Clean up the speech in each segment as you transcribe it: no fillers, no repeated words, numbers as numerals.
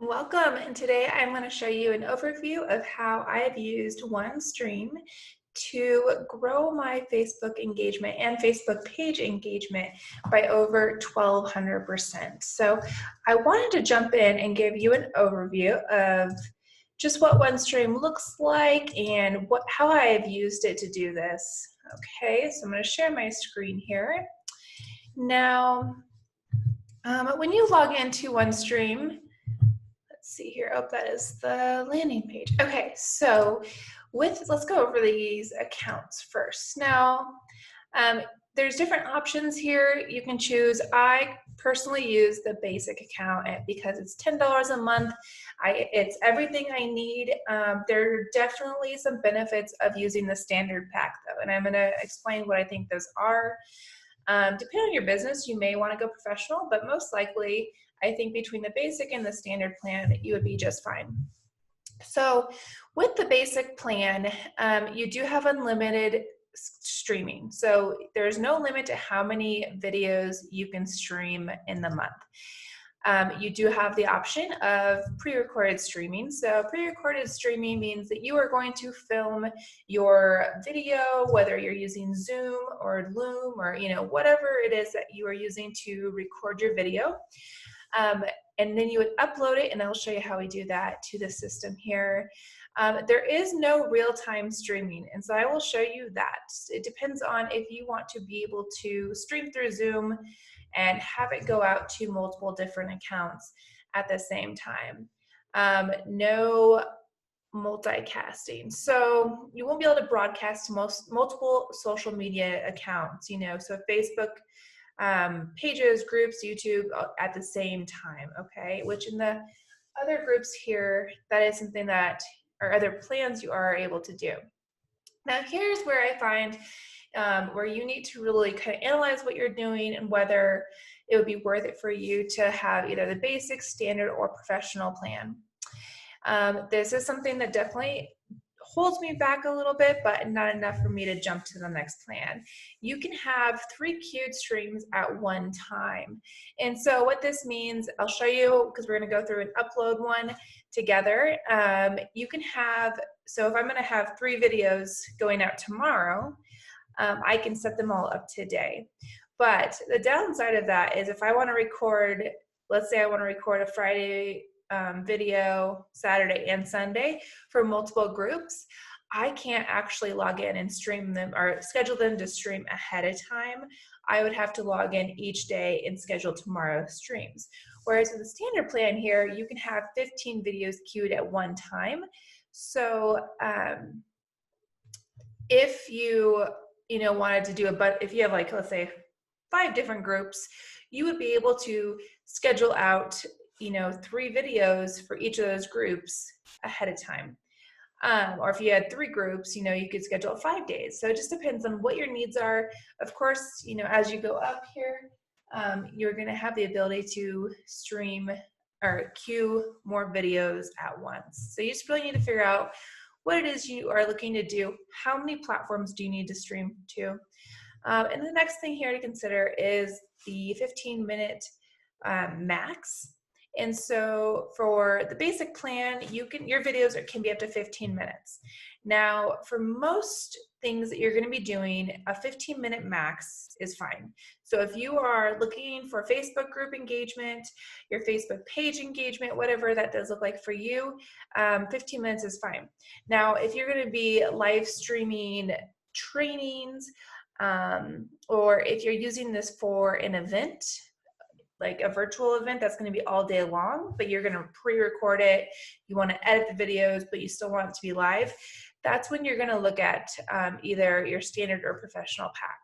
Welcome, and today I'm going to show you an overview of how I have used OneStream to grow my Facebook engagement and Facebook page engagement by over 1,200%. So I wanted to jump in and give you an overview of just what OneStream looks like and how I have used it to do this. Okay, so I'm going to share my screen here. Now, when you log into OneStream, let's see here. Oh, that is the landing page. Okay, so let's go over these accounts first. Now, there's different options here. You can choose. I personally use the basic account because it's $10 a month. It's everything I need. There are definitely some benefits of using the standard pack though, and I'm going to explain what I think those are. Depending on your business, you may want to go professional, but most likely, I think between the basic and the standard plan, you would be just fine. So with the basic plan, you do have unlimited streaming. So there's no limit to how many videos you can stream in the month. You do have the option of pre-recorded streaming. So pre-recorded streaming means that you are going to film your video, whether you're using Zoom or Loom or whatever it is that you are using to record your video. And then you would upload it, and I'll show you how we do that to the system here. There is no real-time streaming, and so I will show you that. It depends on if you want to be able to stream through Zoom and have it go out to multiple different accounts at the same time. No multicasting. So you won't be able to broadcast to multiple social media accounts, so Facebook, pages, groups, YouTube at the same time, okay? Which in the other groups here, that is something that, or other plans you are able to do. Now here's where I find where you need to really kind of analyze what you're doing and whether it would be worth it for you to have either the basic, standard, or professional plan. This is something that definitely holds me back a little bit, but not enough for me to jump to the next plan. You can have 3 queued streams at one time. And so what this means, I'll show you because we're going to go through and upload one together. You can have, so if I'm going to have 3 videos going out tomorrow, I can set them all up today. But the downside of that is if I want to record, let's say I want to record a Friday video, Saturday and Sunday for multiple groups, I can't actually log in and stream them or schedule them to stream ahead of time. I would have to log in each day and schedule tomorrow's streams. Whereas in the standard plan here, you can have 15 videos queued at one time. So if you wanted to do if you have like, let's say 5 different groups, you would be able to schedule out 3 videos for each of those groups ahead of time. Or if you had 3 groups, you could schedule 5 days. So it just depends on what your needs are. Of course, as you go up here, you're going to have the ability to stream or queue more videos at once. So you just really need to figure out what it is you are looking to do. How many platforms do you need to stream to? And the next thing here to consider is the 15-minute max. And so for the basic plan, your videos can be up to 15 minutes. Now, for most things that you're going to be doing, a 15-minute max is fine. So if you are looking for Facebook group engagement, your Facebook page engagement, whatever that does look like for you, 15 minutes is fine. Now, if you're going to be live streaming trainings, or if you're using this for an event, like a virtual event that's going to be all day long, but you're going to pre-record it, you want to edit the videos, but you still want it to be live, that's when you're going to look at either your standard or professional pack.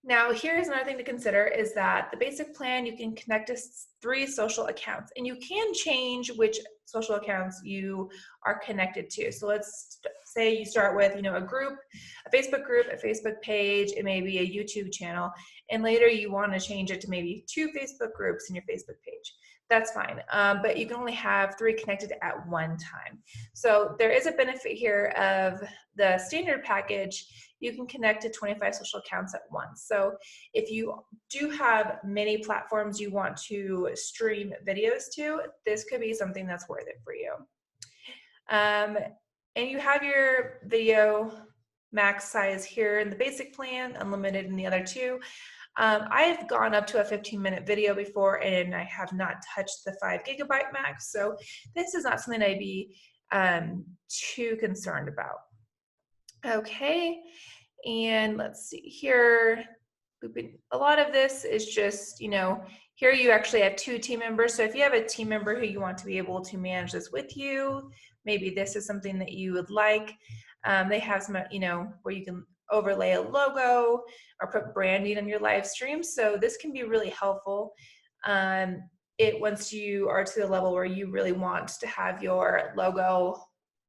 Now, here's another thing to consider is that the basic plan, you can connect to 3 social accounts, and you can change which social accounts you are connected to. So let's say you start with, a group, a Facebook group, a Facebook page, it may be a YouTube channel, and later you want to change it to maybe 2 Facebook groups in your Facebook page. That's fine, but you can only have 3 connected at one time. So there is a benefit here of the standard package. you can connect to 25 social accounts at once. So if you do have many platforms you want to stream videos to, this could be something that's worth it for you. And you have your video max size here in the basic plan, unlimited in the other two. I've gone up to a 15-minute video before, and I have not touched the 5 GB max, so this is not something I'd be too concerned about. Okay, and let's see here. A lot of this is just, you know, here you actually have 2 team members. So if you have a team member who you want to be able to manage this with you, maybe this is something that you would like. They have some, you know, where you can overlay a logo or put branding on your live stream. So this can be really helpful. Once you are to the level where you really want to have your logo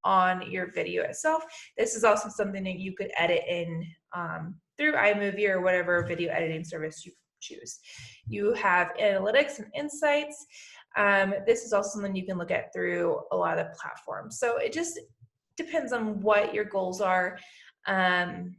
on your video itself, this is also something that you could edit in through iMovie or whatever video editing service you choose. You have analytics and insights. This is also something you can look at through a lot of platforms. So it just depends on what your goals are and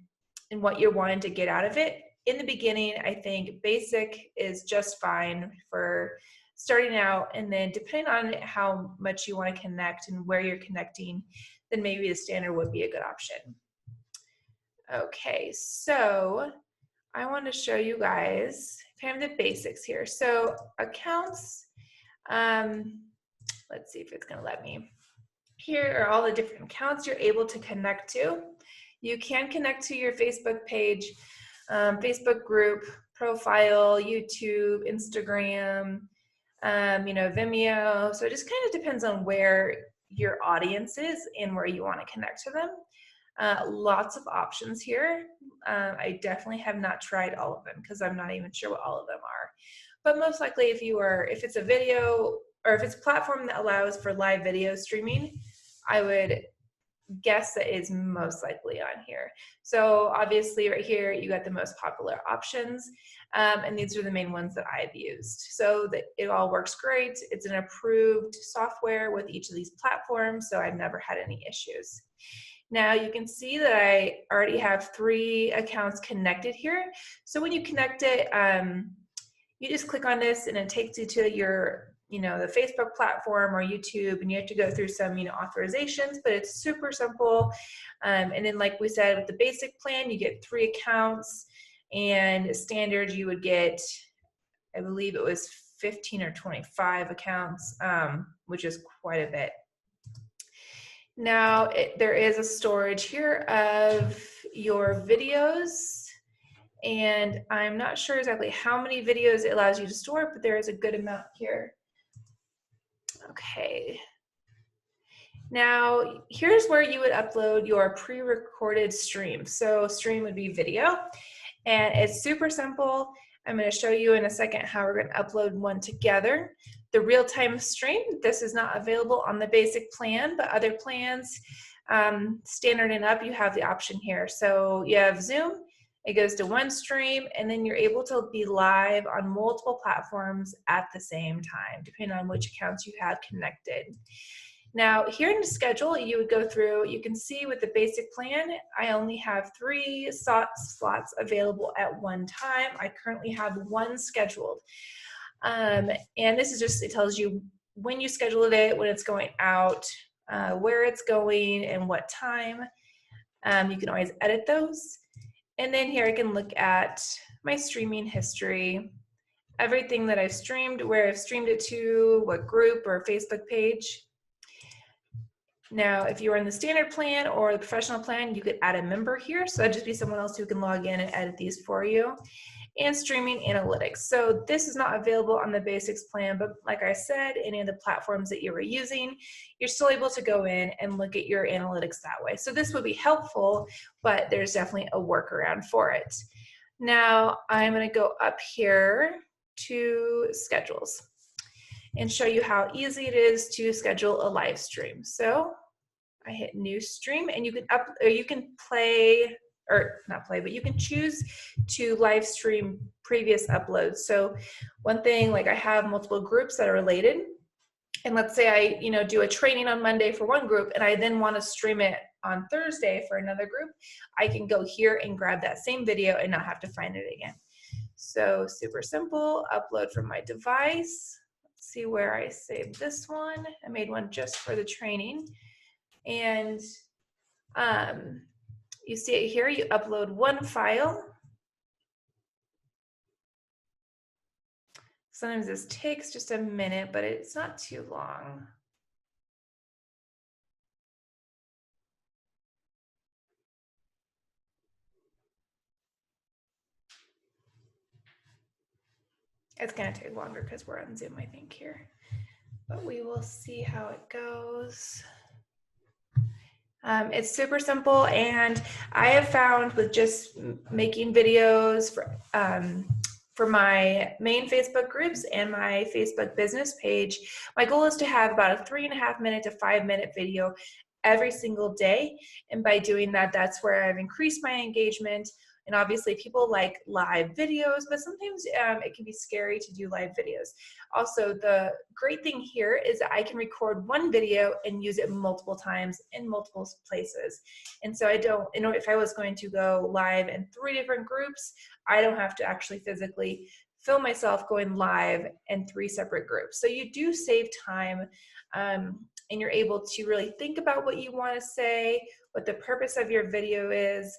what you're wanting to get out of it. In the beginning, I think basic is just fine for starting out, and then depending on how much you want to connect and where you're connecting, then maybe the standard would be a good option. Okay, so I want to show you guys kind of the basics here. So accounts, let's see if it's going to let me. Here are all the different accounts you're able to connect to. You can connect to your Facebook page, Facebook group, profile, YouTube, Instagram, you know, Vimeo. So it just kind of depends on where your audience is and where you want to connect to them. Lots of options here. I definitely have not tried all of them because I'm not even sure what all of them are. But most likely if it's a video or if it's a platform that allows for live video streaming, I would guess that is most likely on here. So obviously right here, you got the most popular options. And these are the main ones that I've used. So that it all works great. It's an approved software with each of these platforms, so I've never had any issues. Now you can see that I already have 3 accounts connected here. So when you connect it, you just click on this and it takes you to your, you know, the Facebook platform or YouTube, and you have to go through some, you know, authorizations, but it's super simple. And then like we said, with the basic plan, you get 3 accounts, and standard you would get, I believe it was 15 or 25 accounts, which is quite a bit. Now, there is a storage here of your videos, and I'm not sure exactly how many videos it allows you to store, but there is a good amount here. Okay. Now, here's where you would upload your pre-recorded stream. So stream would be video, and it's super simple. I'm going to show you in a second how we're going to upload one together. The real-time stream, this is not available on the basic plan, but other plans, standard and up, you have the option here. So you have Zoom, it goes to OneStream, and then you're able to be live on multiple platforms at the same time, depending on which accounts you have connected. Now, here in the schedule, you would go through, you can see with the basic plan, I only have 3 slots available at one time. I currently have 1 scheduled. And this is just, it tells you when you scheduled it, when it's going out, where it's going, and what time. You can always edit those. And then here I can look at my streaming history, everything that I've streamed, where I've streamed it to, what group or Facebook page. Now, if you are in the standard plan or the professional plan, you could add a member here. So that'd just be someone else who can log in and edit these for you. And streaming analytics. So this is not available on the basics plan, but like I said, any of the platforms that you were using, you're still able to go in and look at your analytics that way. So this would be helpful, but there's definitely a workaround for it. Now, I'm going to go up here to schedules and show you how easy it is to schedule a live stream. So I hit new stream, and you can play, or not play, but you can choose to live stream previous uploads. So one thing, like I have multiple groups that are related, and let's say I, you know, do a training on Monday for one group, and I then want to stream it on Thursday for another group, I can go here and grab that same video and not have to find it again. So super simple, upload from my device. Let's see where I saved this one. I made one just for the training. And you see it here, you upload one file. Sometimes this takes just a minute, but it's not too long. It's gonna take longer because we're on Zoom, I think, here. But we will see how it goes. It's super simple, and I have found with just making videos for my main Facebook groups and my Facebook business page, my goal is to have about a 3.5 minute to 5 minute video every single day. And by doing that, that's where I've increased my engagement. And obviously people like live videos, but sometimes it can be scary to do live videos. Also, the great thing here is that I can record one video and use it multiple times in multiple places. And so if I was going to go live in 3 different groups, I don't have to actually physically film myself going live in 3 separate groups. So you do save time, and you're able to really think about what you want to say, what the purpose of your video is.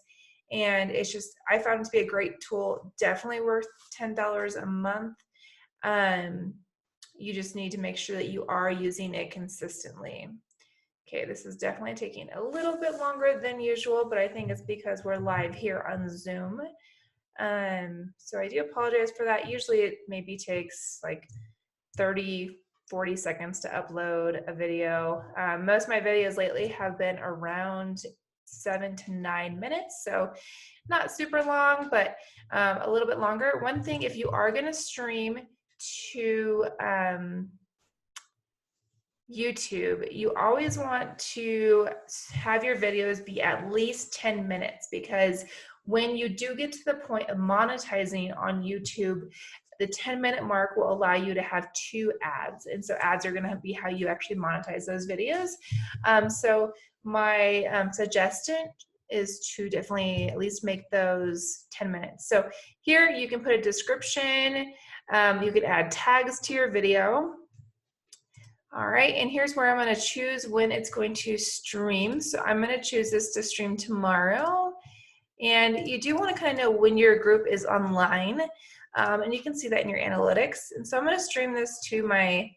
And it's just, I found it to be a great tool, definitely worth $10 a month. You just need to make sure that you are using it consistently. Okay, this is definitely taking a little bit longer than usual, but I think it's because we're live here on Zoom. So I do apologize for that. Usually it maybe takes like 30, 40 seconds to upload a video. Most of my videos lately have been around 7 to 9 minutes, so not super long, but a little bit longer. One thing, if you are going to stream to YouTube, you always want to have your videos be at least 10 minutes, because when you do get to the point of monetizing on YouTube, the 10-minute mark will allow you to have 2 ads. And so ads are going to be how you actually monetize those videos. So my suggestion is to definitely at least make those 10 minutes. So here you can put a description. You can add tags to your video. All right, and here's where I'm going to choose when it's going to stream. So I'm going to choose this to stream tomorrow. And you do want to kind of know when your group is online. And you can see that in your analytics. And so I'm going to stream this to my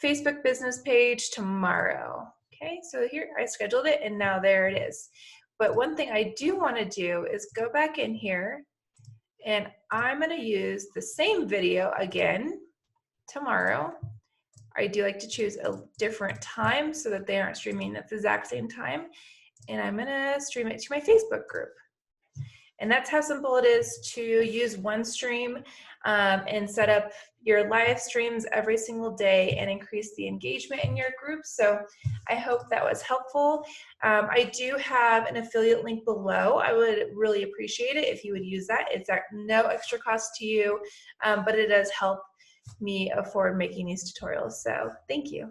Facebook business page tomorrow. Okay, so here I scheduled it, and now there it is. But one thing I do want to do is go back in here, and I'm going to use the same video again tomorrow. I do like to choose a different time so that they aren't streaming at the exact same time. And I'm going to stream it to my Facebook group. And that's how simple it is to use OneStream and set up your live streams every single day and increase the engagement in your group. So I hope that was helpful. I do have an affiliate link below. I would really appreciate it if you would use that. It's at no extra cost to you, but it does help me afford making these tutorials. So thank you.